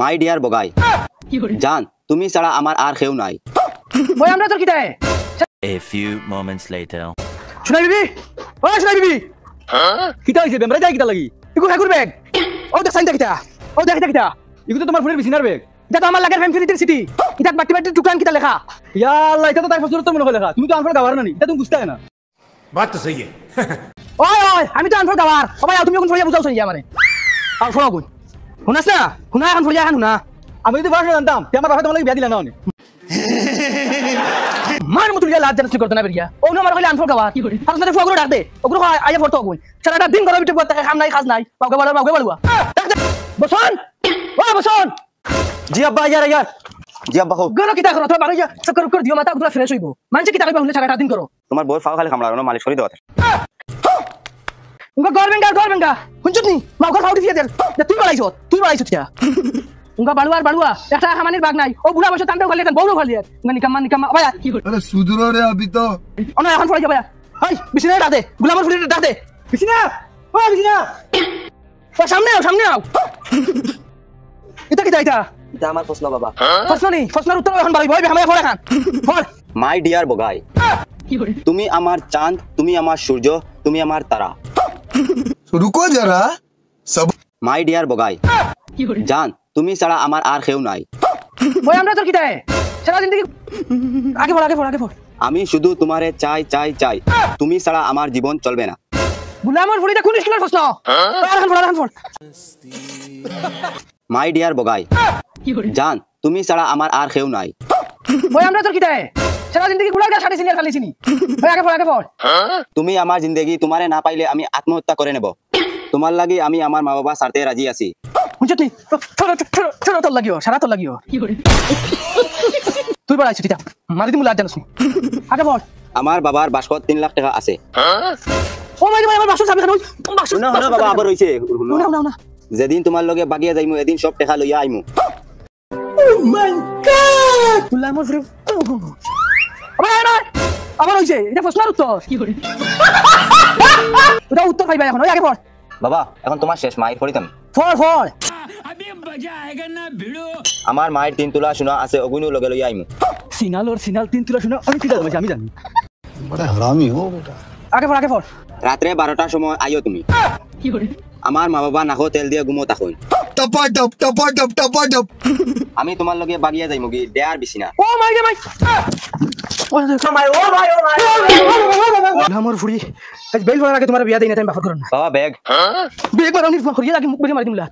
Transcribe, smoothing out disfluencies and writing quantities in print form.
My dear বগাই জান তুমি ছাড়া আমার আর কেউ নাই। ওই আমরা তোর কিতায় A few moments later. শুনাই বিবি ও শুনাই বিবি কিতা হইছে বেমরা যাই কিতা লাগি ইগু ঠাকুর ব্যাগ ও দেখ সাইনটা কিতা ও দেখ কিতা ইগু তো তোমার ফোনের বিছিনার ব্যাগ। এটা তো আমার লাগের ফ্যামিলির সিটি ইটা বাটি বাটি টুকান কিতা লেখা ইয়া আল্লাহ এটা তো তাই ফসল তো মনে হয় লেখা তুমি তো আনফর গাওয়ার না নি এটা তুমি বুঝতে না। बात तो सही है। ওই ওই আমি তো আনফর গাওয়ার ও ভাই তুমি কোন ফরিয়া বুঝাও সই আমারে আর ফলো গুন শুনাস না শুনা এখন ফরিয়া এখন শুনা আমি যদি ভাষা জানতাম তে আমার বাবা তোমার লাগি বিয়া দিলা না অনেক মার মতো লিয়া লাজ জানতে করতে না বেরিয়া ও না আমার কইলে আনফর গাওয়ার আর সাথে ফগরো ডাক দে ওগুলো আইয়া ফটো গুন সারাটা দিন ঘরে ভিতরে বসে কাম নাই কাজ নাই বাউকে বাড়ুয়া ডাক দে বসন ও বসন জি আব্বা ইয়ার জি আব্বা হোক গলো কিতা করো তো বাড়ি যা চক্কর করে দিও মাথা পুরো ফ্রেশ হইবো মানছে কিতা কইবা হলে সারাটা দিন করো তোমার বউর ফাও খালি খামলা মালিশ করে দাও। উঙ্গা গরবেঙ্গা হুনচুত নি মাউকে খাও দিয়ে দে তুই বাড়াইছ কিয়া উঙ্গা বাড়ুয়া একটা হামানির বাগ নাই ও বুড়া বসে তান্ডাও খালি বউও খালি উঙ্গা নিকাম্মা ভাইয়া अरे सुधरो रे अभी तो অনা এখন পড়ে যা ভাইয়া হাই বিছনা ডাক দে গুলামর ফুলি ডাক দে বিছনা ও বিছনা ও সামনে আও এটা এটা আমার প্রশ্ন বাবা। প্রশ্নের উত্তর এখন বাড়ি ভাই হামায়া পড়ে খান পড় মাই ডিয়ার বগাই তুমি আমার চাঁদ তুমি আমার সূর্য তুমি আমার তারা। रुको जरा सब মাই ডিয়ার বগাই জান তুমি ছাড়া আমার আর কেউ নাই। ওই আমরা তোর কিতায় সারা জিন্দেগি আগে পড় আমি শুধু তোমারে চাই তুমি ছাড়া আমার জীবন চলবে না। গুলামর ফুলিটা কোন স্কুলের প্রশ্ন এখন পড় মাই ডিয়ার বগাই জান তুমি ছাড়া আমার আর কেউ নাই। ওই আমরা তোর কিতায় সারা জিন্দেগি গুলা গা সাড়ে চিনি আর খালি চিনি আগে পড় তুমি আমার জিন্দেগি তোমারে না পাইলে আমি আত্মহত্যা করে নেব। তোমার লাগি আমি আমার মা বাবা ছাড়তে রাজি আছি। বুঝছনি ছোট তোর লাগিও সারা তোর লাগিও তুই বাড়াইছ ঠিক মারি দিমু লাজ জানোস আগে পড় আমার বাবার বাসকত 3 লাখ টাকা আছে। ও মাই আমার বাসু সামনে বাসু না বাবা আবার হইছে না যেদিন তোমার লগে বাগিয়া যাইমু এদিন সব টাকা লইয়া আইমু। ও মাই গড গুলামর ফুলি আবার হইছে এটা প্রশ্নের উত্তর ওটা উত্তর পাইবা এখন ওই আগে পড় বাবা এখন তোমার শেষ মায়ের পড়িতাম পড় আমার মায়ের 3 তোলা সোনা আছে অগুনু লগে লইয়া আইমু। সিনাল 3 তুলা শুনে আমি কিতা জানি আমি জানি बड़ा हरामी हो बेटा আগে পড় রাত্রে 12টার সময় আইও তুমি। আমার মা বাবা নাকো তেল দিয়ে ঘুমো তাকইন। टपा टप আমি তোমার লগে বাগিয়া যাইমু কি দেয়ার বিছিনা। ও মাই গুলামর ফুলি আজ বেল ভরার আগে তোমার বিয়া দেই না টাইম বাফর করুন বাবা ব্যাগ বেগ বারাউনি ফরিয়া লাগে মুখ বেগে মারি দিমলা